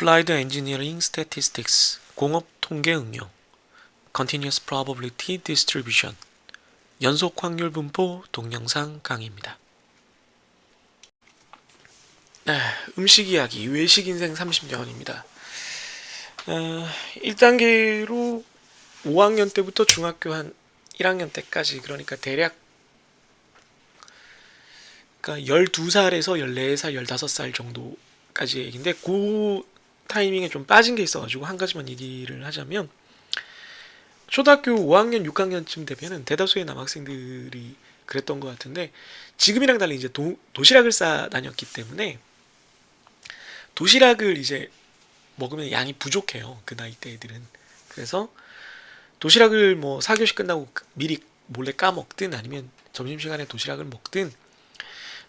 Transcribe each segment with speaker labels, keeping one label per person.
Speaker 1: Applied Engineering Statistics 공업 통계 응용 Continuous Probability Distribution 연속 확률 분포 동영상 강의입니다. 음식 이야기 외식 인생 30년입니다. 1단계로 5학년 때부터 중학교 한 1학년 때까지, 그러니까 대략 12살에서 14살, 15살 정도까지 얘기인데, 그 타이밍에 좀 빠진 게 있어가지고 한 가지만 얘기를 하자면, 초등학교 5학년, 6학년쯤 되면은 대다수의 남학생들이 그랬던 것 같은데, 지금이랑 달리 이제 도시락을 싸 다녔기 때문에 도시락을 이제 먹으면 양이 부족해요, 그 나이 때 애들은. 그래서 도시락을 뭐 4교시 끝나고 미리 몰래 까먹든 아니면 점심시간에 도시락을 먹든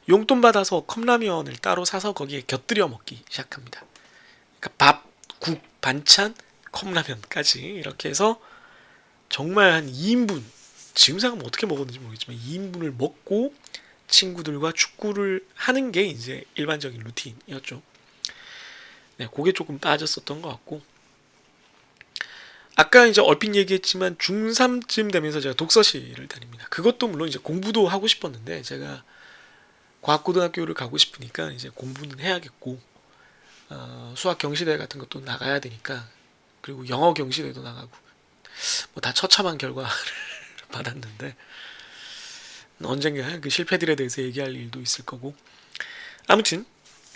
Speaker 1: 용돈 받아서 컵라면을 따로 사서 거기에 곁들여 먹기 시작합니다. 그러니까 밥, 국, 반찬, 컵라면까지 이렇게 해서 정말 한 2인분, 지금 생각하면 어떻게 먹었는지 모르겠지만 2인분을 먹고 친구들과 축구를 하는 게 이제 일반적인 루틴이었죠. 네, 그게 조금 빠졌었던 것 같고, 아까 이제 얼핏 얘기했지만 중3쯤 되면서 제가 독서실을 다닙니다. 그것도 물론 이제 공부도 하고 싶었는데, 제가 과학고등학교를 가고 싶으니까 이제 공부는 해야겠고, 수학 경시대 같은 것도 나가야 되니까, 그리고 영어 경시대도 나가고, 뭐 다 처참한 결과를 받았는데, 언젠가 그 실패들에 대해서 얘기할 일도 있을 거고, 아무튼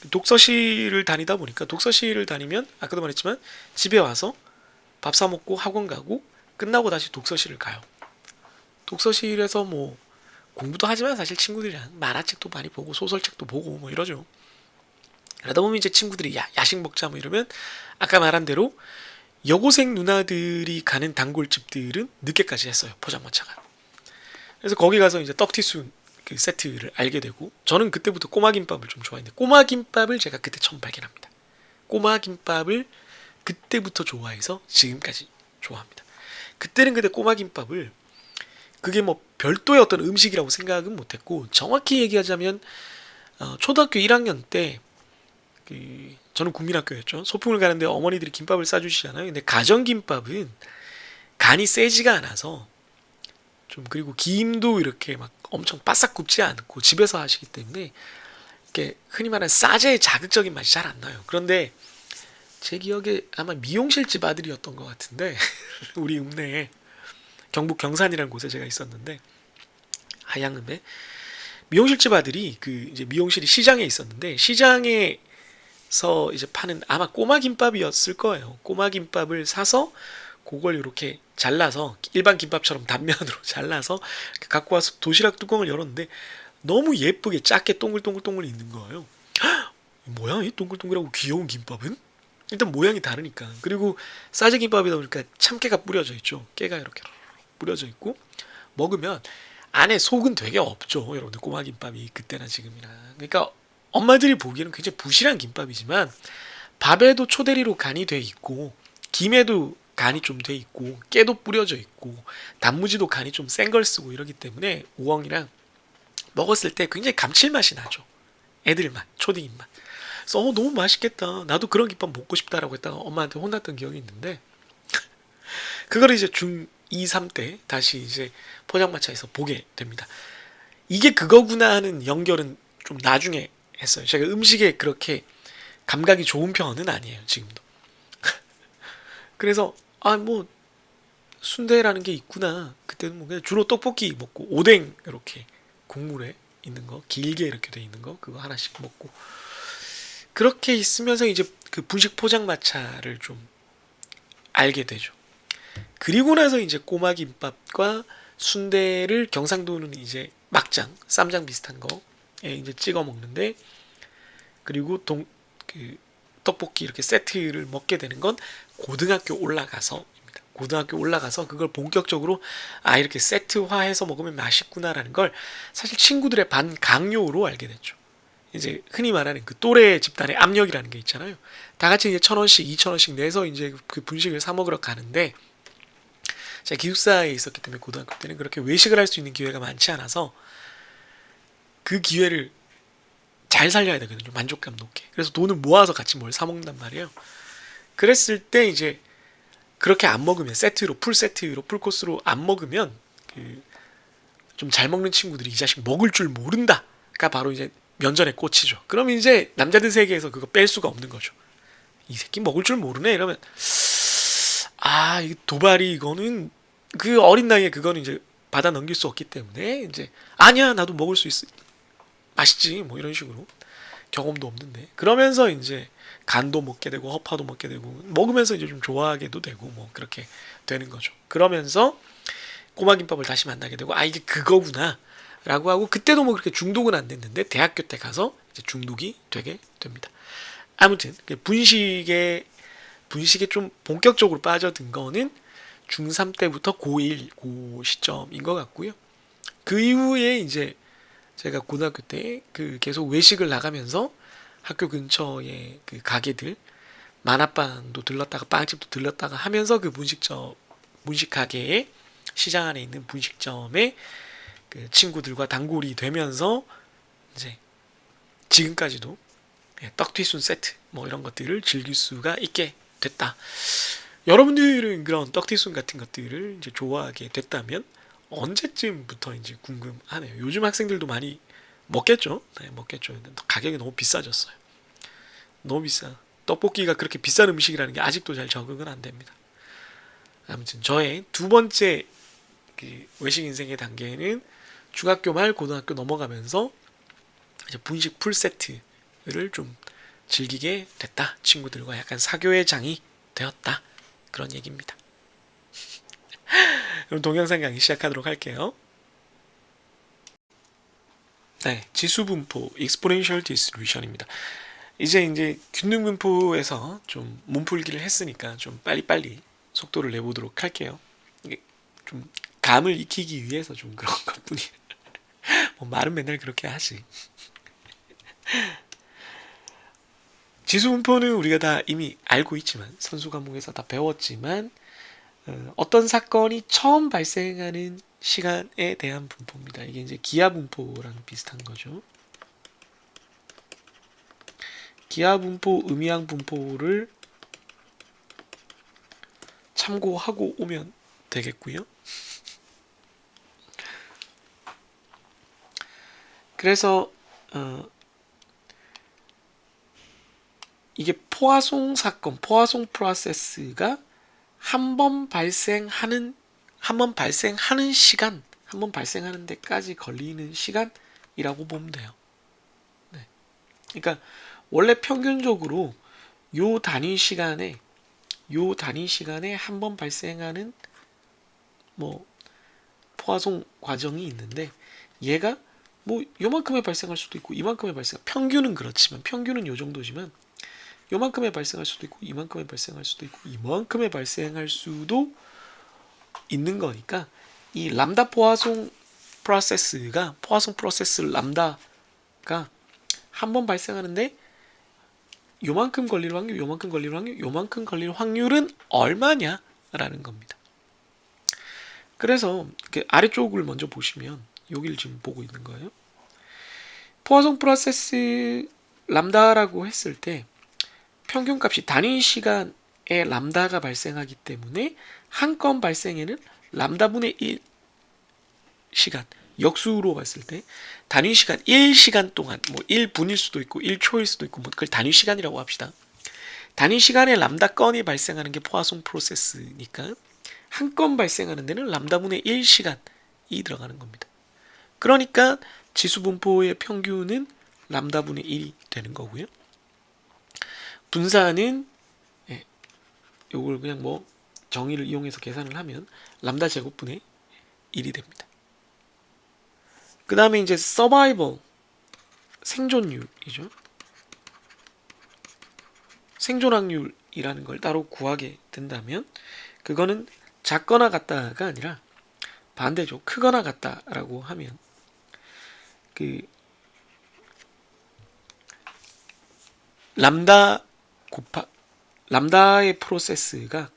Speaker 1: 독서실을 다니다 보니까, 독서실을 다니면 아까도 말했지만 집에 와서 밥 사 먹고 학원 가고 끝나고 다시 독서실을 가요. 독서실에서 뭐 공부도 하지만 사실 친구들이랑 만화책도 많이 보고 소설책도 보고 뭐 이러죠. 그러다 보면 이제 친구들이 야식 먹자 뭐 이러면, 아까 말한 대로 여고생 누나들이 가는 단골집들은 늦게까지 했어요, 포장마차가. 그래서 거기 가서 이제 떡튀순 그 세트를 알게 되고, 저는 그때부터 꼬마김밥을 좀 좋아했는데, 꼬마김밥을 제가 그때 처음 발견합니다. 꼬마김밥을 그때부터 좋아해서 지금까지 좋아합니다. 그때는 근데 꼬마김밥을 그게 뭐 별도의 어떤 음식이라고 생각은 못했고, 정확히 얘기하자면 초등학교 1학년 때 저는 국민학교였죠. 소풍을 가는데 어머니들이 김밥을 싸주시잖아요. 근데 가정김밥은 간이 세지가 않아서 좀, 그리고 김도 이렇게 막 엄청 바싹 굽지 않고 집에서 하시기 때문에 이렇게 흔히 말하는 싸제의 자극적인 맛이 잘 안 나요. 그런데 제 기억에 아마 미용실집 아들이었던 것 같은데 우리 읍내에 경북 경산이라는 곳에 제가 있었는데, 하양읍에 미용실집 아들이 그 이제 미용실이 시장에 있었는데, 시장에서 이제 파는 아마 꼬마김밥이었을 거예요. 꼬마김밥을 사서 그걸 이렇게 잘라서 일반 김밥처럼 단면으로 잘라서 갖고 와서 도시락 뚜껑을 열었는데, 너무 예쁘게 작게 동글동글 있는 거예요. 뭐야 이 동글동글하고 귀여운 김밥은? 일단 모양이 다르니까. 그리고 싸제 김밥이다 보니까 참깨가 뿌려져 있죠. 깨가 이렇게 뿌려져 있고, 먹으면 안에 속은 되게 없죠, 여러분들. 꼬마 김밥이 그때나 지금이나. 그러니까 엄마들이 보기에는 굉장히 부실한 김밥이지만 밥에도 초대리로 간이 돼 있고, 김에도 간이 좀 돼 있고, 깨도 뿌려져 있고, 단무지도 간이 좀 센 걸 쓰고 이러기 때문에 우엉이랑 먹었을 때 굉장히 감칠맛이 나죠. 애들 맛, 초딩 입맛. 그래서 너무 맛있겠다, 나도 그런 김밥 먹고 싶다라고 했다가 엄마한테 혼났던 기억이 있는데, 그걸 이제 중2, 3 때 다시 이제 포장마차에서 보게 됩니다. 이게 그거구나 하는 연결은 좀 나중에 했어요. 제가 음식에 그렇게 감각이 좋은 편은 아니에요, 지금도. 그래서 뭐 순대라는 게 있구나. 그때는 뭐 그냥 주로 떡볶이 먹고, 오뎅 이렇게 국물에 있는 거 길게 이렇게 돼 있는 거 그거 하나씩 먹고, 그렇게 있으면서 이제 그 분식 포장마차를 좀 알게 되죠. 그리고 나서 이제 꼬마김밥과 순대를 경상도는 이제 막장, 쌈장 비슷한 거에 이제 찍어 먹는데, 그리고 그 떡볶이 이렇게 세트를 먹게 되는 건 고등학교 올라가서입니다. 고등학교 올라가서 그걸 본격적으로 이렇게 세트화해서 먹으면 맛있구나라는 걸 사실 친구들의 반강요로 알게 됐죠. 이제 흔히 말하는 그 또래 집단의 압력이라는 게 있잖아요. 다 같이 이제 1,000원씩, 2,000원씩 내서 이제 그 분식을 사 먹으러 가는데, 제가 기숙사에 있었기 때문에 고등학교 때는 그렇게 외식을 할 수 있는 기회가 많지 않아서 그 기회를 잘 살려야 되거든요, 만족감 높게. 그래서 돈을 모아서 같이 뭘 사 먹는단 말이에요. 그랬을 때 이제 그렇게 안 먹으면 세트로 풀 세트로 풀 코스로 안 먹으면 좀 잘 먹는 친구들이 이 자식 먹을 줄 모른다가 바로 이제 면전에 꽂히죠. 그럼 이제 남자들 세계에서 그거 뺄 수가 없는 거죠. 이 새끼 먹을 줄 모르네 이러면 이 도발이 이거는 그 어린 나이에 그거는 이제 받아 넘길 수 없기 때문에 이제 아니야 나도 먹을 수 있어 맛있지 뭐 이런 식으로 경험도 없는데 그러면서 이제 간도 먹게 되고 허파도 먹게 되고 먹으면서 이제 좀 좋아하게도 되고 뭐 그렇게 되는 거죠. 그러면서 꼬마김밥을 다시 만나게 되고 이게 그거구나 라고 하고 그때도 뭐 그렇게 중독은 안 됐는데 대학교 때 가서 이제 중독이 되게 됩니다. 아무튼 분식에 좀 본격적으로 빠져든 거는 중3 때부터 고1 고 시점인 것 같고요. 그 이후에 이제 제가 고등학교 때 계속 외식을 나가면서 학교 근처에 그 가게들 만화방도 들렀다가 빵집도 들렀다가 하면서 그 분식 가게에 시장 안에 있는 분식점에 그 친구들과 단골이 되면서 이제 지금까지도 떡튀순 세트 뭐 이런 것들을 즐길 수가 있게 됐다. 여러분들은 그런 떡튀순 같은 것들을 이제 좋아하게 됐다면 언제쯤부터인지 궁금하네요. 요즘 학생들도 많이 먹겠죠? 네, 먹겠죠. 근데 가격이 너무 비싸졌어요. 너무 비싸. 떡볶이가 그렇게 비싼 음식이라는 게 아직도 잘 적응은 안 됩니다. 아무튼 저의 두 번째 외식 인생의 단계는 중학교 말 고등학교 넘어가면서 이제 분식 풀 세트를 좀 즐기게 됐다. 친구들과 약간 사교의 장이 되었다. 그런 얘기입니다. 그럼 동영상 강의 시작하도록 할게요. 네, 지수분포 (exponential distribution입니다). 이제 균등분포에서 좀 몸풀기를 했으니까 좀 빨리빨리 속도를 내보도록 할게요. 이게 좀 감을 익히기 위해서 좀 그런 것뿐이에요. 뭐 말은 맨날 그렇게 하지. 지수분포는 우리가 다 이미 알고 있지만 선수 과목에서 다 배웠지만 어떤 사건이 처음 발생하는 시간에 대한 분포입니다. 이게 이제 기하분포랑 비슷한 거죠. 기하분포, 음이항분포를 참고하고 오면 되겠고요. 그래서 이게 포화송 사건, 포화송 프로세스가 한 번 발생하는 시간, 한 번 발생하는 데까지 걸리는 시간이라고 보면 돼요. 네. 그러니까 원래 평균적으로 요 단위 시간에 한 번 발생하는 뭐 포화송 과정이 있는데 얘가 뭐 요만큼에 발생할 수도 있고 이만큼에 평균은 그렇지만 평균은 요 정도지만 요만큼에 발생할 수도 있고 이만큼에 발생할 수도 있고 이만큼에 발생할 수도 있는 거니까 이 람다 포화송 프로세스 람다가 한 번 발생하는데 요만큼 걸릴 확률, 요만큼 걸릴 확률은 얼마냐라는 겁니다. 그래서 아래쪽을 먼저 보시면 여기를 지금 보고 있는 거예요. 포화송 프로세스 람다라고 했을 때 평균값이 단위 시간에 람다가 발생하기 때문에 한 건 발생에는 람다분의 1 시간 역수로 봤을 때 단위 시간 1시간 동안 뭐 1분일 수도 있고 1초일 수도 있고 뭐 그걸 단위 시간이라고 합시다. 단위 시간에 람다 건이 발생하는 게 포화송 프로세스니까 한 건 발생하는 데는 람다분의 1시간이 들어가는 겁니다. 그러니까 지수분포의 평균은 람다분의 1이 되는 거고요. 분산은 요걸 그냥 뭐 정의를 이용해서 계산을 하면 람다 제곱분의 1이 됩니다. 그 다음에 이제 서바이벌 생존율이죠. 생존 확률이라는 걸 따로 구하게 된다면 그거는 작거나 같다가 아니라 반대죠. 크거나 같다라고 하면 람다의 프로세스가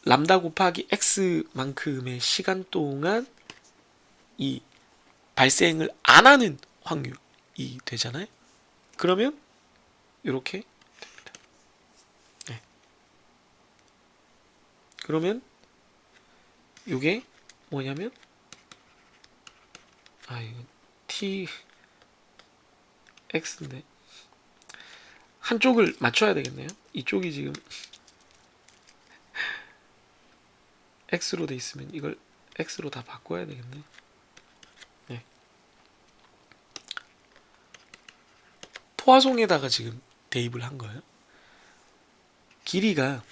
Speaker 1: 람다 곱하기 x만큼의 시간 동안 이 발생을 안 하는 확률이 되잖아요. 그러면 이렇게 됩니다. 네. 그러면 요게 뭐냐면 이거 t x인데 한쪽을 맞춰야 되겠네요. 이쪽이 지금 x로 돼 있으면 이걸 x로 다 바꿔야 되겠네. 네. 포화송에다가 지금 대입을 한 거예요. 길이가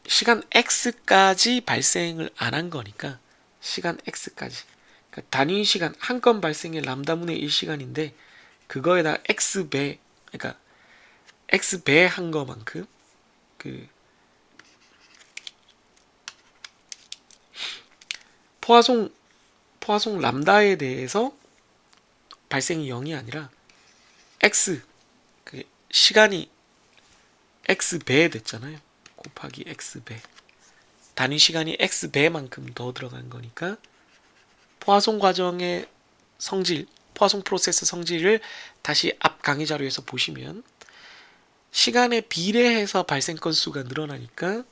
Speaker 1: 시간 x까지 발생을 안 한 거니까 시간 x까지, 그러니까 단위 시간 한 건 발생의 람다분의 1시간인데 그거에다가 x배, 그러니까 x배 한 거만큼 그 포화송 람다에 대해서 발생이 0이 아니라 x, 그 시간이 x배 됐잖아요. 곱하기 x배, 단위 시간이 x배만큼 더 들어간 거니까 포화송 과정의 성질, 포화송 프로세스 성질을 다시 앞 강의 자료에서 보시면 시간에 비례해서 발생 건수가 늘어나니까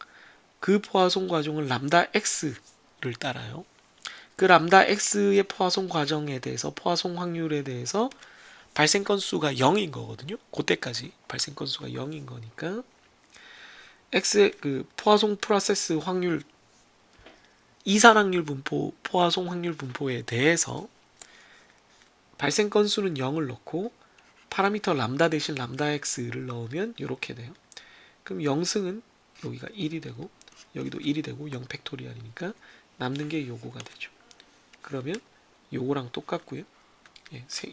Speaker 1: 그 포화송 과정은 람다 x를 따라요. 그 람다 x의 포화송 과정에 대해서, 포화송 확률에 대해서 발생 건수가 0인 거거든요. 그때까지 발생 건수가 0인 거니까 x의 그 포화송 프로세스 확률, 이산확률 분포, 포화송 확률 분포에 대해서 발생 건수는 0을 넣고 파라미터 람다 대신 람다 x를 넣으면 이렇게 돼요. 그럼 0승은 여기가 1이 되고 여기도 1이 되고 0 팩토리얼이니까 남는 게 요거가 되죠. 그러면 요거랑 똑같고요.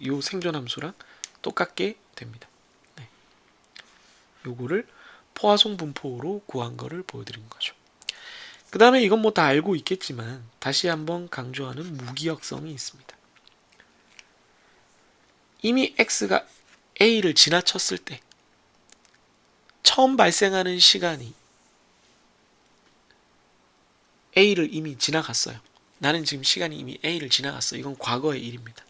Speaker 1: 요 생존함수랑 똑같게 됩니다. 네. 요거를 포화송 분포로 구한 거를 보여드린 거죠. 그 다음에 이건 뭐 다 알고 있겠지만 다시 한번 강조하는 무기역성이 있습니다. 이미 x가 a를 지나쳤을 때 처음 발생하는 시간이 a를 이미 지나갔어요. 나는 지금 시간이 이미 a를 지나갔어. 이건 과거의 일입니다.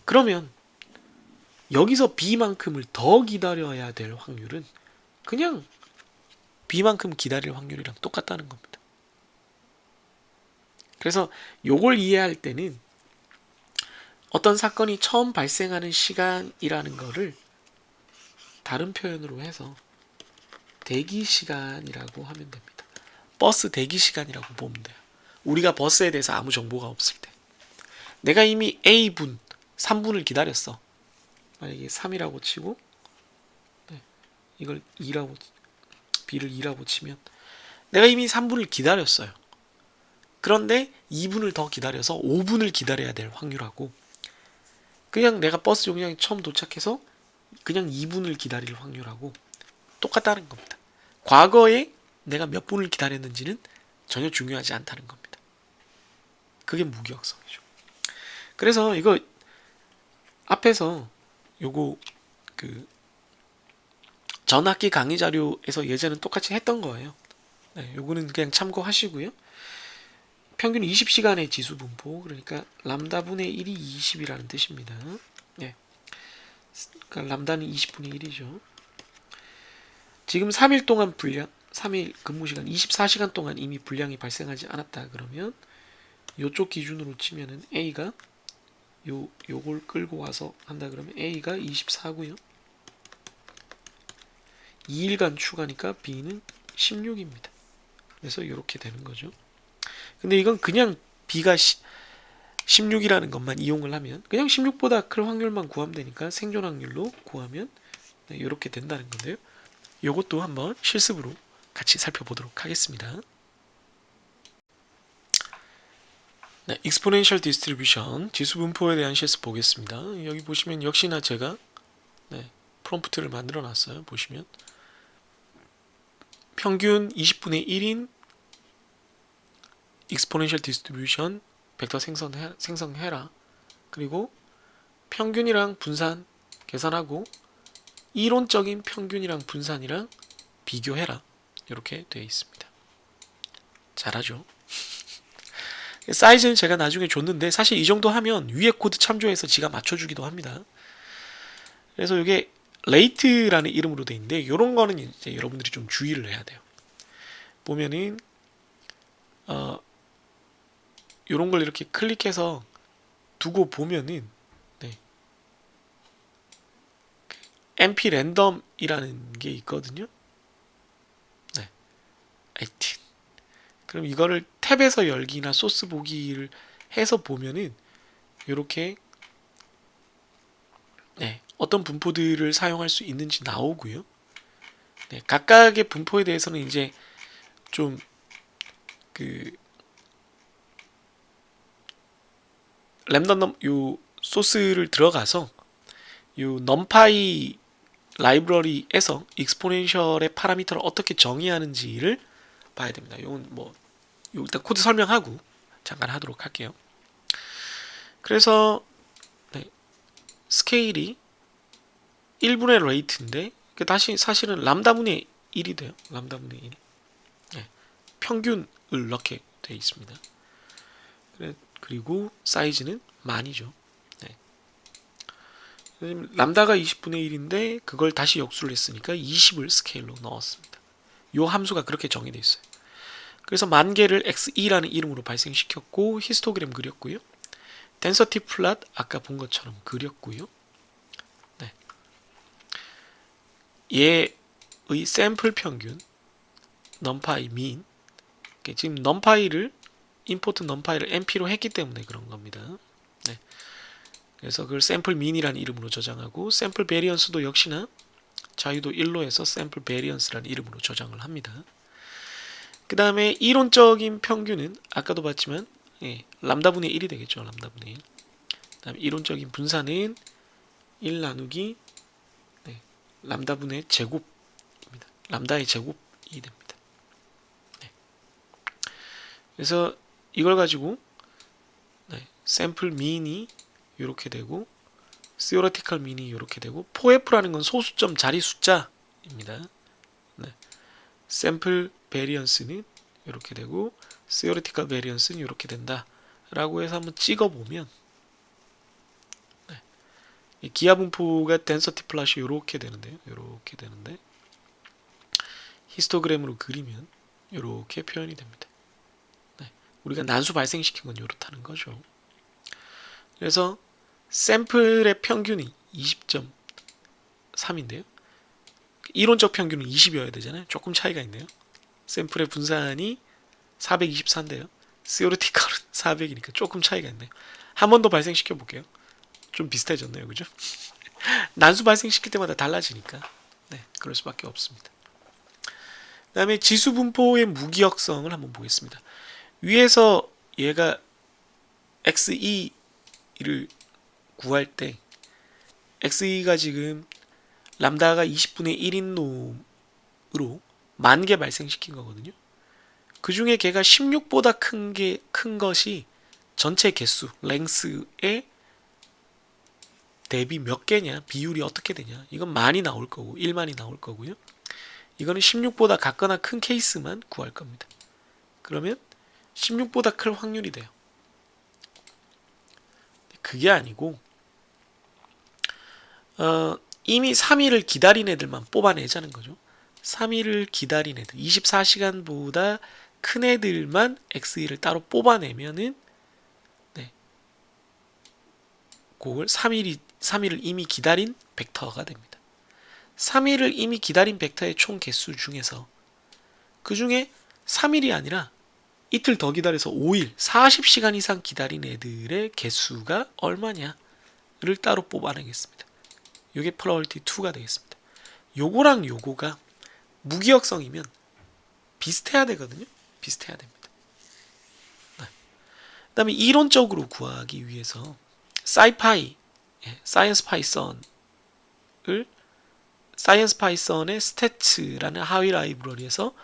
Speaker 1: 그러면 여기서 b만큼을 더 기다려야 될 확률은 그냥 b만큼 기다릴 확률이랑 똑같다는 겁니다. 그래서 요걸 이해할 때는 어떤 사건이 처음 발생하는 시간이라는 거를 다른 표현으로 해서 대기 시간이라고 하면 됩니다. 버스 대기 시간이라고 보면 돼요. 우리가 버스에 대해서 아무 정보가 없을 때 내가 이미 A분 3분을 기다렸어. 만약에 3이라고 치고 이걸 2라고, B를 2라고 치면 내가 이미 3분을 기다렸어요. 그런데 2분을 더 기다려서 5분을 기다려야 될 확률하고 그냥 내가 버스 정류장에 처음 도착해서 그냥 2분을 기다릴 확률하고 똑같다는 겁니다. 과거에 내가 몇 분을 기다렸는지는 전혀 중요하지 않다는 겁니다. 그게 무기역성이죠. 그래서 이거 앞에서 요거 그 전학기 강의 자료에서 예전엔 똑같이 했던 거예요. 요거는 그냥 참고하시고요. 평균 20시간의 지수 분포, 그러니까 람다분의 1이 20이라는 뜻입니다. 그러니까 람다는 20분의 1이죠. 지금 3일 동안 분량, 3일 근무시간 24시간 동안 이미 분량이 발생하지 않았다 그러면 요쪽 기준으로 치면은 A가 요걸 끌고 와서 한다 그러면 A가 24고요. 2일간 추가니까 B는 16입니다. 그래서 이렇게 되는 거죠. 근데 이건 그냥 B가 16이라는 것만 이용을 하면 그냥 16보다 클 확률만 구하면 되니까 생존 확률로 구하면 이렇게 된다는 건데요. 이것도 한번 실습으로 같이 살펴보도록 하겠습니다. Exponential Distribution 지수 분포에 대한 실습 보겠습니다. 여기 보시면 역시나 제가 프롬프트를 만들어 놨어요. 보시면 평균 20분의 1인 Exponential Distribution 벡터 생성해라. 그리고 평균이랑 분산 계산하고 이론적인 평균이랑 분산이랑 비교해라. 이렇게 되어 있습니다. 잘하죠? 사이즈는 제가 나중에 줬는데 사실 이 정도 하면 위에 코드 참조해서 지가 맞춰주기도 합니다. 그래서 이게 레이트라는 이름으로 되어 있는데 이런 거는 이제 여러분들이 좀 주의를 해야 돼요. 보면은 요런 걸 이렇게 클릭해서 두고 보면은 네. MP 랜덤이라는 게 있거든요. 네. 하여튼 그럼 이거를 탭에서 열기나 소스 보기를 해서 보면은 요렇게 네. 어떤 분포들을 사용할 수 있는지 나오고요. 네. 각각의 분포에 대해서는 이제 좀 그 램덤 요 소스를 들어가서 요 넘파이 라이브러리에서 익스포넨셜의 파라미터를 어떻게 정의하는지를 봐야 됩니다. 요건 뭐 일단 코드 설명하고 잠깐 하도록 할게요. 그래서 네, 스케일이 1분의 레이트인데 다시 사실은 람다분의 1이 돼요. 람다분의 1. 네, 평균을 넣게 되어 있습니다. 그리고 사이즈는 만이죠. 네. 람다가 20분의 1인데 그걸 다시 역수를 했으니까 20을 스케일로 넣었습니다. 요 함수가 그렇게 정의되어 있어요. 그래서 만 개를 XE라는 이름으로 발생시켰고 히스토그램 그렸고요. 덴서티 플롯 아까 본 것처럼 그렸고요. 네. 얘의 샘플 평균 넘파이 민 지금 넘파이를 임포트 넘파이를 np로 했기 때문에 그런 겁니다. 네. 그래서 그걸 샘플 민이라는 이름으로 저장하고 샘플 베리언스도 역시나 자유도 1로 해서 샘플 베리언스라는 이름으로 저장을 합니다. 그 다음에 이론적인 평균은 아까도 봤지만 람다분의 1이 되겠죠. 람다분의 1. 그 다음에 이론적인 분산은 1 나누기 람다분의 제곱입니다. 람다의 제곱이 됩니다. 네. 그래서 이걸 가지고 샘플 민이 이렇게 되고 theoretical 민이 이렇게 되고 4F라는 건 소수점 자리 숫자입니다. 네. 샘플 베리언스는 이렇게 되고 theoretical variance는 이렇게 된다 라고 해서 한번 찍어보면 이 기하 분포가 density 플롯이 이렇게 되는데요. 이렇게 되는데 히스토그램으로 그리면 이렇게 표현이 됩니다. 네. 우리가 난수 발생시킨 건 이렇다는 거죠. 그래서 샘플의 평균이 20.3인데요. 이론적 평균은 20이어야 되잖아요. 조금 차이가 있네요. 샘플의 분산이 424인데요. theoretical은 400이니까 조금 차이가 있네요. 한 번 더 발생시켜 볼게요. 좀 비슷해졌네요. 그죠? 난수 발생시킬 때마다 달라지니까 네, 그럴 수밖에 없습니다. 그 다음에 지수 분포의 무기역성을 한번 보겠습니다. 위에서 얘가 XE를 구할 때 XE가 지금 람다가 20분의 1인 놈으로 10,000개 발생시킨 거거든요. 그 중에 걔가 16보다 큰 것이 전체 개수, 랭스의 대비 몇 개냐, 비율이 어떻게 되냐. 이건 만이 나올 거고 1만이 나올 거고요. 이거는 16보다 같거나 큰 케이스만 구할 겁니다. 그러면 16보다 클 확률이 돼요. 그게 아니고 이미 3일을 기다린 애들만 뽑아내자는 거죠. 3일을 기다린 애들, 24시간보다 큰 애들만 XE를 따로 뽑아내면은 그걸 3일을 이미 기다린 벡터가 됩니다. 3일을 이미 기다린 벡터의 총 개수 중에서 그 중에 3일이 아니라 이틀 더 기다려서 5일, 40시간 이상 기다린 애들의 개수가 얼마냐를 따로 뽑아내겠습니다. 이게 probability 2가 되겠습니다. 요거랑 요거가 무기역성이면 비슷해야 되거든요. 비슷해야 됩니다. 그 다음에 이론적으로 구하기 위해서 사이파이, 사이언스 파이썬의 스태츠라는 하위 라이브러리에서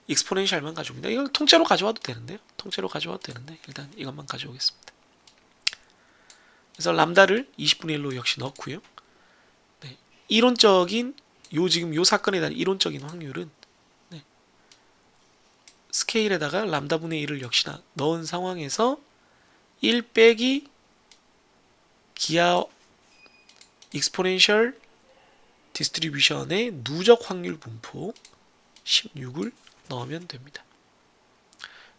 Speaker 1: 익스포넨셜만 가져옵니다. 이건 통째로 가져와도 되는데요. 통째로 가져와도 되는데 일단 이것만 가져오겠습니다. 그래서 람다를 20분의 1로 역시 넣고요. 네, 이론적인 지금 요 사건에 대한 이론적인 확률은 스케일에다가 람다분의 1을 역시나 넣은 상황에서 1 빼기 기하 익스포넨셜 디스트리뷰션의 누적 확률 분포 16을 넣으면 됩니다.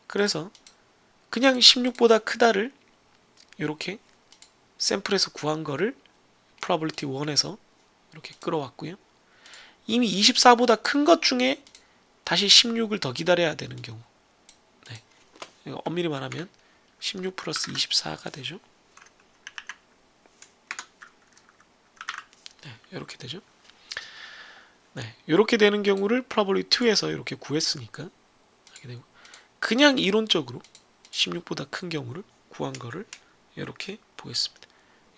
Speaker 1: 그래서 그냥 16보다 크다를 이렇게 샘플에서 구한 거를 probability 1에서 이렇게 끌어왔고요. 이미 24보다 큰 것 중에 다시 16을 더 기다려야 되는 경우, 네. 이거 엄밀히 말하면 16 플러스 24가 되죠. 네, 이렇게 되죠. 네, 이렇게 되는 경우를 probability 2에서 이렇게 구했으니까 하게 되고, 그냥 이론적으로 16보다 큰 경우를 구한 거를 이렇게 보겠습니다.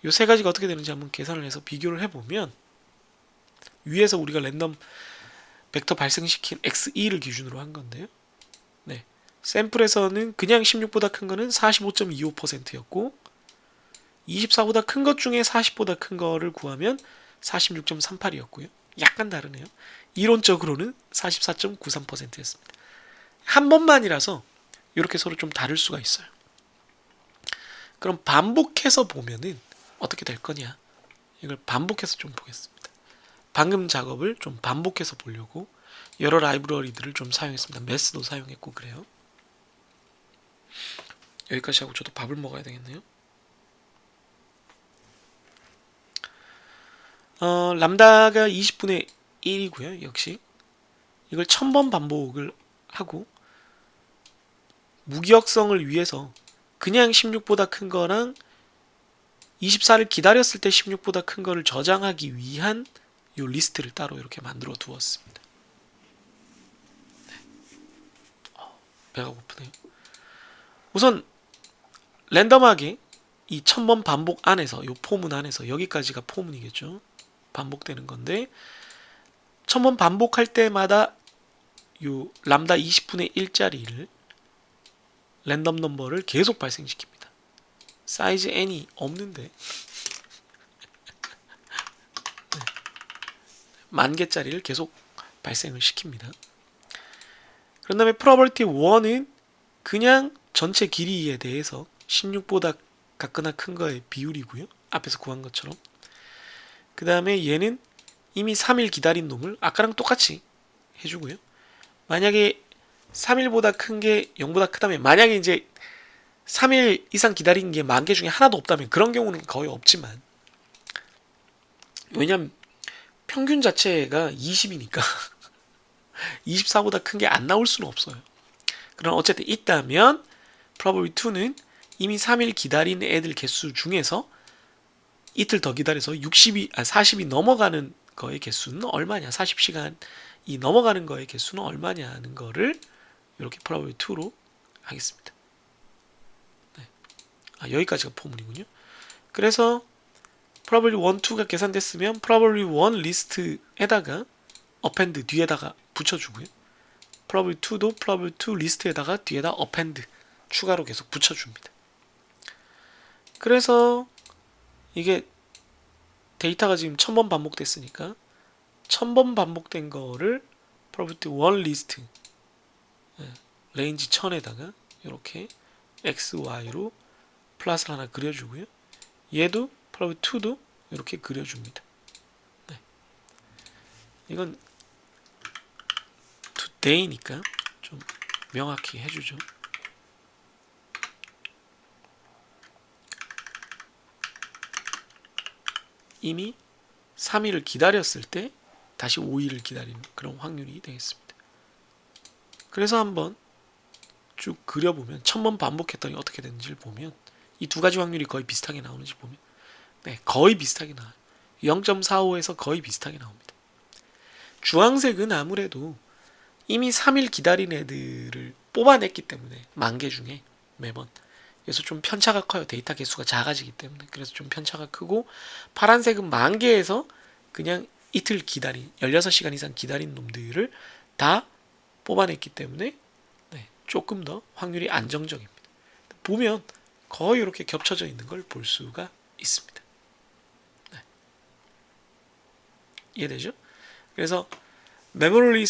Speaker 1: 이 세 가지가 어떻게 되는지 한번 계산을 해서 비교를 해보면, 위에서 우리가 랜덤 벡터 발생시킨 X2를 기준으로 한 건데요. 네, 샘플에서는 그냥 16보다 큰 거는 45.25%였고 24보다 큰 것 중에 40보다 큰 거를 구하면 46.38이었고요. 약간 다르네요. 이론적으로는 44.93%였습니다. 한 번만이라서 이렇게 서로 좀 다를 수가 있어요. 그럼 반복해서 보면은 어떻게 될 거냐? 이걸 반복해서 좀 보겠습니다. 방금 작업을 좀 반복해서 보려고 여러 라이브러리들을 좀 사용했습니다. 매스도 사용했고 그래요. 여기까지 하고 저도 밥을 먹어야 되겠네요. 람다가 20분의 1이고요. 역시 이걸 1000번 반복을 하고 무기력성을 위해서 그냥 16보다 큰 거랑 24를 기다렸을 때 16보다 큰 거를 저장하기 위한 이 리스트를 따로 이렇게 만들어 두었습니다. 네. 배가 고프네요. 우선 랜덤하게 이 1000번 반복 안에서 이 포문 안에서 여기까지가 포문이겠죠. 반복되는 건데 1000번 반복할 때마다 이 람다 20분의 1짜리를 랜덤 넘버를 계속 발생시킵니다. 사이즈 n이 없는데 네. 10,000개짜리를 계속 발생을 시킵니다. 그런 다음에 probability 1은 그냥 전체 길이에 대해서 16보다 작거나 큰 거의 비율이고요. 앞에서 구한 것처럼. 그 다음에 얘는 이미 3일 기다린 놈을 아까랑 똑같이 해주고요. 만약에 3일보다 큰 게 0보다 크다면, 만약에 이제 3일 이상 기다린 게 10,000개 중에 하나도 없다면 그런 경우는 거의 없지만, 왜냐면 평균 자체가 20이니까 24보다 큰 게 안 나올 수는 없어요. 그럼 어쨌든 있다면 probability 2는 이미 3일 기다린 애들 개수 중에서 이틀 더 기다려서 40이 넘어가는 거의 개수는 얼마냐, 40시간이 넘어가는 거의 개수는 얼마냐 하는 거를 이렇게 probability 2로 하겠습니다. 네. 여기까지가 포문이군요. 그래서 probability 1, 2가 계산됐으면 probability 1 리스트에다가 append 뒤에다가 붙여주고요. probability 2도 probability 2 리스트에다가 뒤에다 append 추가로 계속 붙여줍니다. 그래서 이게 데이터가 지금 1000번 반복됐으니까 1000번 반복된 거를 probability 1 리스트 레인지 1000에다가 이렇게 x, y로 플러스를 하나 그려주고요. 얘도 probability 2도 이렇게 그려줍니다. 네. 이건 today니까 좀 명확히 해주죠. 이미 3일을 기다렸을 때 다시 5일을 기다리는 그런 확률이 되겠습니다. 그래서 한번 쭉 그려보면 1000번 반복했더니 어떻게 되는지를 보면 이 두 가지 확률이 거의 비슷하게 나오는지 보면 네, 거의 비슷하게 나와요. 0.45에서 거의 비슷하게 나옵니다. 주황색은 아무래도 이미 3일 기다린 애들을 뽑아냈기 때문에 10,000개 중에 매번, 그래서 좀 편차가 커요. 데이터 개수가 작아지기 때문에. 그래서 좀 편차가 크고, 파란색은 10,000개에서 그냥 이틀 기다린 16시간 이상 기다린 놈들을 다 뽑아냈기 때문에 네, 조금 더 확률이 안정적입니다. 보면 거의 이렇게 겹쳐져 있는 걸 볼 수가 있습니다. 네. 이해되죠? 그래서 memory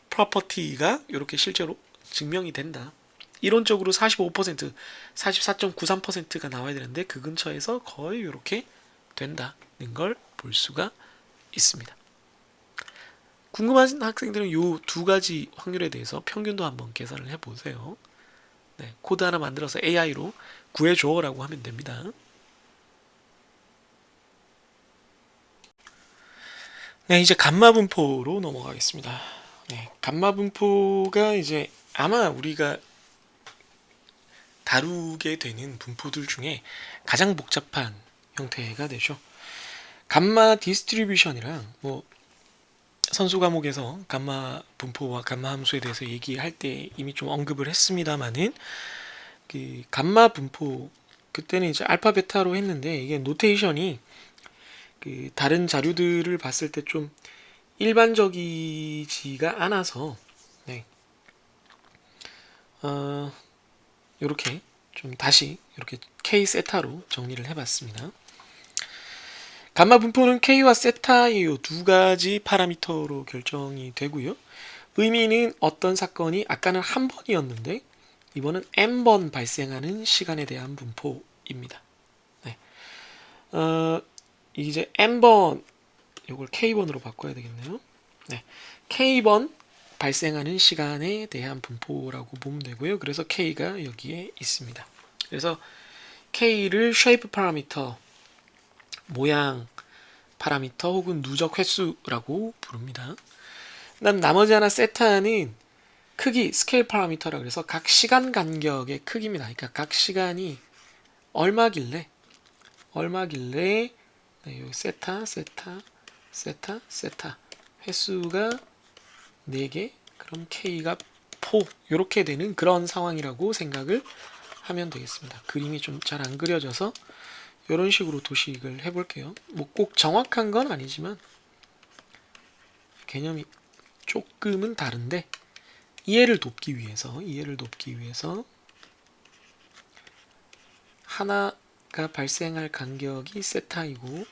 Speaker 1: property가 이렇게 실제로 증명이 된다. 이론적으로 45%, 44.93%가 나와야 되는데 그 근처에서 거의 이렇게 된다는 걸 볼 수가 있습니다. 궁금한 학생들은 요 두 가지 확률에 대해서 평균도 한번 계산을 해보세요. 네, 코드 하나 만들어서 AI로 구해줘라고 하면 됩니다. 네, 이제 감마 분포로 넘어가겠습니다. 네, 감마 분포가 이제 아마 우리가 다루게 되는 분포들 중에 가장 복잡한 형태가 되죠. 감마 디스트리뷰션이랑 뭐 선수 과목에서 감마 분포와 감마 함수에 대해서 얘기할 때 이미 좀 언급을 했습니다만은 그 감마 분포 그때는 이제 알파 베타로 했는데 이게 노테이션이 그 다른 자료들을 봤을 때 좀 일반적이지가 않아서 네. 이렇게 좀 다시 이렇게 K 세타로 정리를 해봤습니다. 감마 분포는 K와 세타의 두 가지 파라미터로 결정이 되고요. 의미는 어떤 사건이 아까는 한 번이었는데 이번은 n번 발생하는 시간에 대한 분포입니다. 네. 이제 n번 이걸 k번으로 바꿔야 되겠네요. 네. k번 발생하는 시간에 대한 분포라고 보면 되고요. 그래서 k가 여기에 있습니다. 그래서 k를 쉐이프 파라미터, 모양 파라미터 혹은 누적 횟수라고 부릅니다. 그다음 나머지 하나 세타는 크기, 스케일 파라미터라 그래서 각 시간 간격의 크기입니다. 그러니까 각 시간이 얼마길래 네, 여기 세타 횟수가 4개 그럼 K가 4 이렇게 되는 그런 상황이라고 생각을 하면 되겠습니다. 그림이 좀 잘 안 그려져서 이런 식으로 도식을 해볼게요. 뭐 꼭 정확한 건 아니지만 개념이 조금은 다른데 이해를 돕기 위해서 하나가 발생할 간격이 세타이고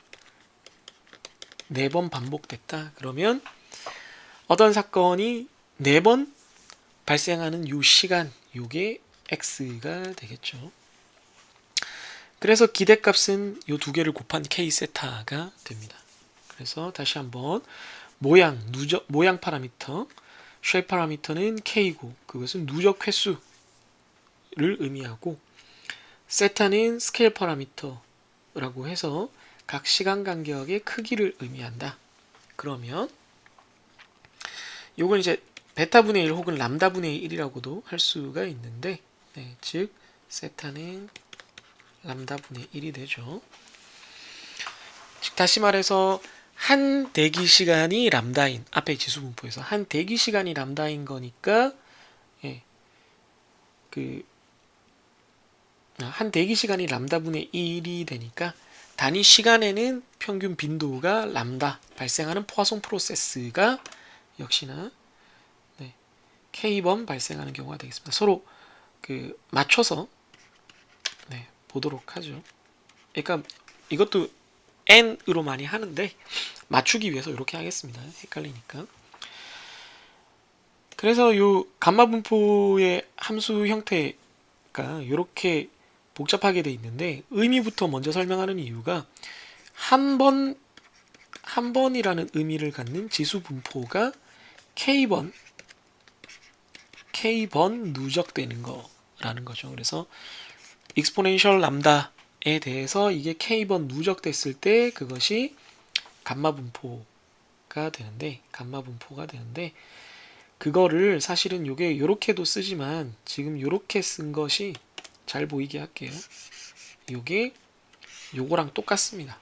Speaker 1: 4번 반복됐다. 그러면 어떤 사건이 4번 발생하는 요 시간, 요게 x가 되겠죠. 그래서 기대값은 요 두 개를 곱한 k 세타가 됩니다. 그래서 다시 한번 모양 파라미터, 쉐입 파라미터는 k고 그것은 누적 횟수를 의미하고 세타는 스케일 파라미터라고 해서 각 시간 간격의 크기를 의미한다. 그러면 요건 이제 베타분의 1 혹은 람다분의 1이라고도 할 수가 있는데 네, 즉 세타는 람다분의 1이 되죠. 즉 다시 말해서 한 대기 시간이 람다인 앞에 지수 분포에서 한 대기 시간이 람다인 거니까 예, 한 대기 시간이 람다분의 1이 되니까 단위 시간에는 평균 빈도가 람다 발생하는 포화송 프로세스가 역시나 네, K번 발생하는 경우가 되겠습니다. 서로 맞춰서 네, 보도록 하죠. 그러니까 이것도 n으로 많이 하는데 맞추기 위해서 이렇게 하겠습니다. 헷갈리니까. 그래서 요 감마 분포의 함수 형태가 이렇게 복잡하게 돼 있는데 의미부터 먼저 설명하는 이유가 한 번이라는 의미를 갖는 지수 분포가 K번 누적되는 거라는 거죠. 그래서 익스포넨셜 람다에 대해서 이게 K번 누적됐을 때 그것이 감마 분포가 되는데 그거를 사실은 요게 요렇게도 쓰지만 지금 요렇게 쓴 것이 잘 보이게 할게요. 요게 요거랑 똑같습니다.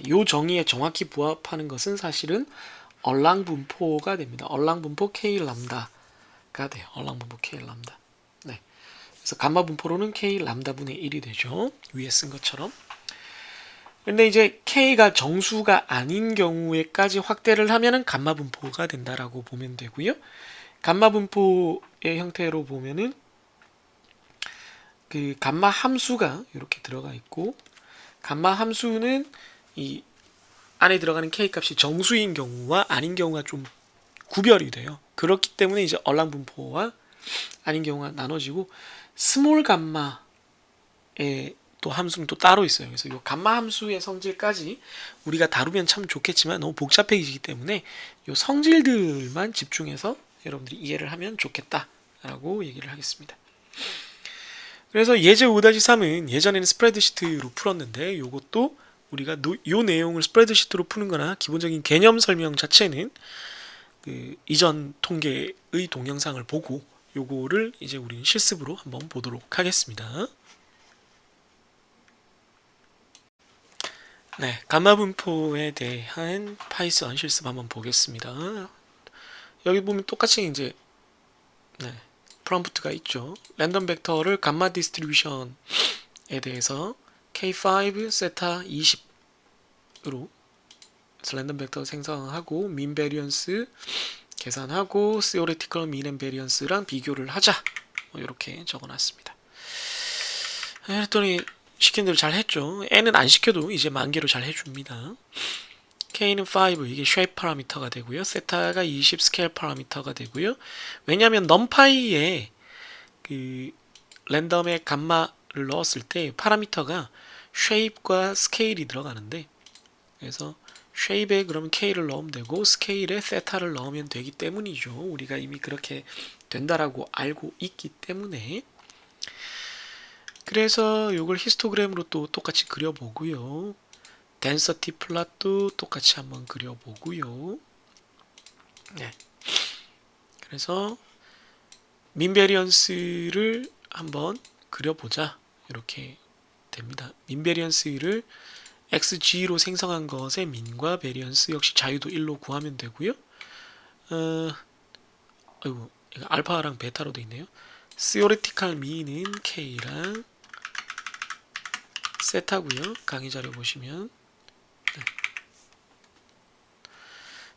Speaker 1: 요 정의에 정확히 부합하는 것은 사실은 얼랑 분포가 됩니다. 얼랑 분포 K 람다가 돼요. 얼랑 분포 K 람다. 네. 그래서 감마 분포로는 K 람다분의 1이 되죠. 위에 쓴 것처럼. 근데 이제 K가 정수가 아닌 경우에까지 확대를 하면은 감마 분포가 된다라고 보면 되고요. 감마 분포의 형태로 보면은 그 감마 함수가 이렇게 들어가 있고 감마 함수는 이 안에 들어가는 K 값이 정수인 경우와 아닌 경우가 좀 구별이 돼요. 그렇기 때문에 이제 얼랑 분포와 아닌 경우가 나눠지고 스몰 감마의 또 함수는 또 따로 있어요. 그래서 이 감마 함수의 성질까지 우리가 다루면 참 좋겠지만 너무 복잡해지기 때문에 이 성질들만 집중해서 여러분들이 이해를 하면 좋겠다라고 얘기를 하겠습니다. 그래서 예제 5-3은 예전에는 스프레드시트로 풀었는데 이것도 우리가 요 내용을 스프레드시트로 푸는 거나 기본적인 개념 설명 자체는 그 이전 통계의 동영상을 보고 요거를 이제 우리는 실습으로 한번 보도록 하겠습니다. 네, 감마 분포에 대한 파이썬 실습 한번 보겠습니다. 여기 보면 똑같이 이제 프롬프트가 있죠. 랜덤 벡터를 감마 디스트리뷰션에 대해서 k5 세타 20으로 랜덤 벡터 생성하고 민 베리언스 계산하고 theoretical mean and variance랑 비교를 하자. 이렇게 적어놨습니다. 그랬더니 시킨 대로 잘 했죠. n은 안 시켜도 이제 만개로 잘 해줍니다. k는 5, 이게 shape 파라미터가 되고요. 세타가 20 스케일 파라미터가 되고요. 왜냐하면 numpy에 그 랜덤의 감마를 넣었을 때 파라미터가 shape과 스케일이 들어가는데, 그래서 shape에 그러면 k를 넣으면 되고 스케일에 세타를 넣으면 되기 때문이죠. 우리가 이미 그렇게 된다라고 알고 있기 때문에. 그래서 이걸 히스토그램으로 또 똑같이 그려보고요. 덴서티 플롯도 똑같이 한번 그려보고요. 네. 그래서 민베리언스를 한번 그려보자. 이렇게 됩니다. 민베리언스를 xg로 생성한 것의 민과 베리언스 역시 자유도 1로 구하면 되고요. 아이고, 이거 알파랑 베타로 되어 있네요. theoretical mean은 k랑 세타고요. 강의 자료 보시면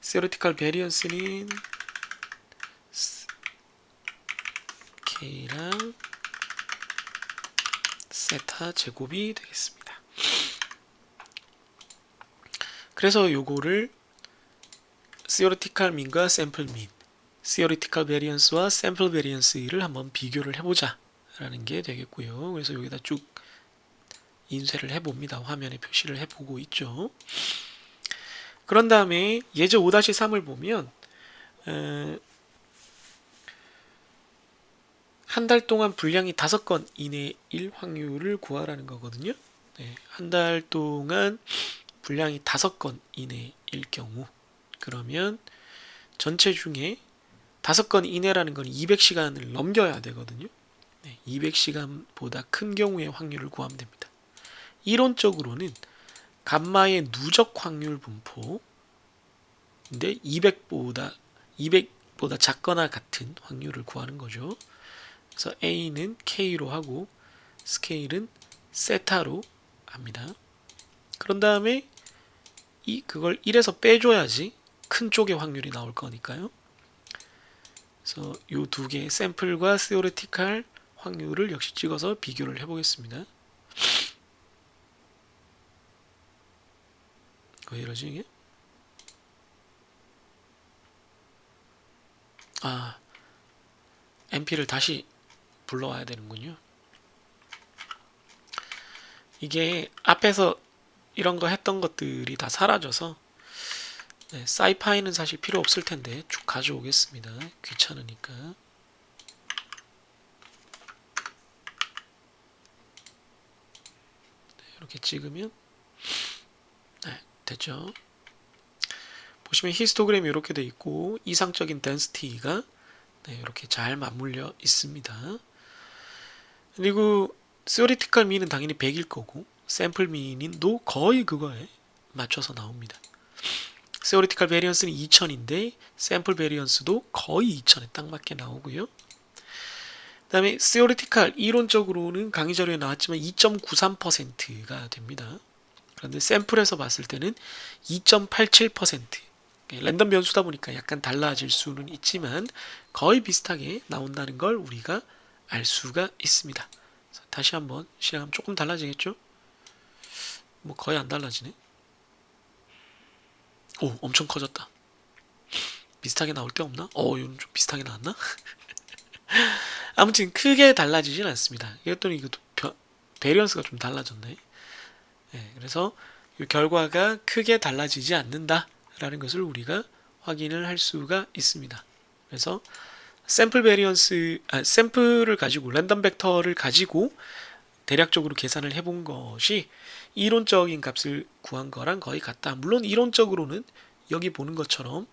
Speaker 1: theoretical variance는 k랑 세타 제곱이 되겠습니다. 그래서 요거를 theoretical mean과 sample mean, theoretical variance와 sample variance를 한번 비교를 해보자 라는 게 되겠고요. 그래서 여기다 쭉 인쇄를 해봅니다. 화면에 표시를 해보고 있죠. 그런 다음에 예제 5-3을 보면 한 달 동안 분량이 5건 이내일 확률을 구하라는 거거든요. 네, 한 달 동안 분량이 5건 이내일 경우, 그러면 전체 중에 5건 이내라는 건 200시간을 넘겨야 되거든요. 네, 200시간보다 큰 경우의 확률을 구하면 됩니다. 이론적으로는 감마의 누적 확률 분포인데 200보다 작거나 같은 확률을 구하는 거죠. 그래서 A는 K로 하고 스케일은 세타로 합니다. 그런 다음에 그걸 1에서 빼줘야지 큰 쪽의 확률이 나올 거니까요. 그래서 이 두 개의 샘플과 theoretical 확률을 역시 찍어서 비교를 해보겠습니다. 왜 이러지 이게? MP를 다시 불러와야 되는군요. 이게 앞에서 이런 거 했던 것들이 다 사라져서 사이파이는 사실 필요 없을 텐데 쭉 가져오겠습니다. 귀찮으니까. 이렇게 찍으면 됐죠. 보시면 히스토그램이 이렇게 돼 있고 이상적인 덴시티가 이렇게 잘 맞물려 있습니다. 그리고 theoretical mean은 당연히 100일 거고 sample mean도 거의 그거에 맞춰서 나옵니다. theoretical variance는 2000인데 sample variance도 거의 2000에 딱 맞게 나오고요. 그 다음에 theoretical, 이론적으로는 강의 자료에 나왔지만 2.93%가 됩니다. 그런데 샘플에서 봤을 때는 2.87%, 랜덤 변수다 보니까 약간 달라질 수는 있지만 거의 비슷하게 나온다는 걸 우리가 알 수가 있습니다. 다시 한번 실행하면 조금 달라지겠죠? 뭐 거의 안 달라지네. 오, 엄청 커졌다. 비슷하게 나올 데 없나? 이건 좀 비슷하게 나왔나? 아무튼 크게 달라지진 않습니다. 이랬더니 이것도 베리언스가 좀 달라졌네. 예, 그래서 이 결과가 크게 달라지지 않는다라는 것을 우리가 확인을 할 수가 있습니다. 그래서 샘플 베리언스, 샘플을 가지고 랜덤 벡터를 가지고 대략적으로 계산을 해본 것이 이론적인 값을 구한 거랑 거의 같다. 물론 이론적으로는 여기 보는 것처럼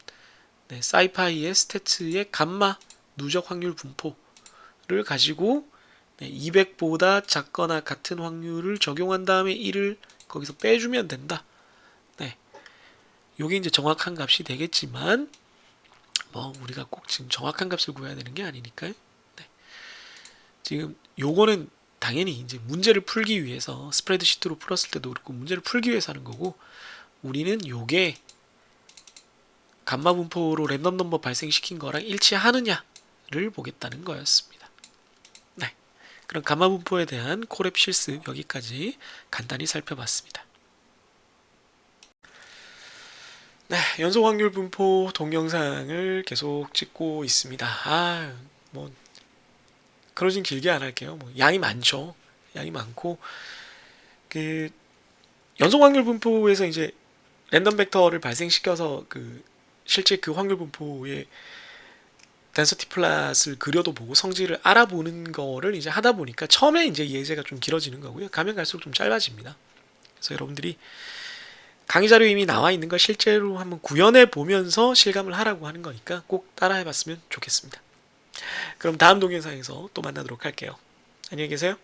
Speaker 1: 네, 사이파이의 스태츠의 감마 누적 확률 분포를 가지고 네, 200보다 작거나 같은 확률을 적용한 다음에 1을 거기서 빼주면 된다. 네, 요게 이제 정확한 값이 되겠지만 뭐 우리가 꼭 지금 정확한 값을 구해야 되는 게 아니니까요. 네, 지금 요거는 당연히 이제 문제를 풀기 위해서 스프레드시트로 풀었을 때도 그렇고 문제를 풀기 위해서 하는 거고 우리는 요게 감마 분포로 랜덤 넘버 발생시킨 거랑 일치하느냐를 보겠다는 거였습니다. 네, 그럼 감마 분포에 대한 콜앱 실습 여기까지 간단히 살펴봤습니다. 네, 연속 확률 분포 동영상을 계속 찍고 있습니다. 뭐 그러진 길게 안 할게요. 뭐 양이 많죠. 양이 많고 그 연속 확률 분포에서 이제 랜덤 벡터를 발생시켜서 실제 그 확률 분포의 덴서티 플랫을 그려도 보고 성질을 알아보는 거를 이제 하다 보니까 처음에 이제 예제가 좀 길어지는 거고요. 가면 갈수록 좀 짧아집니다. 그래서 여러분들이 강의 자료 이미 나와 있는 걸 실제로 한번 구현해 보면서 실감을 하라고 하는 거니까 꼭 따라해 봤으면 좋겠습니다. 그럼 다음 동영상에서 또 만나도록 할게요. 안녕히 계세요.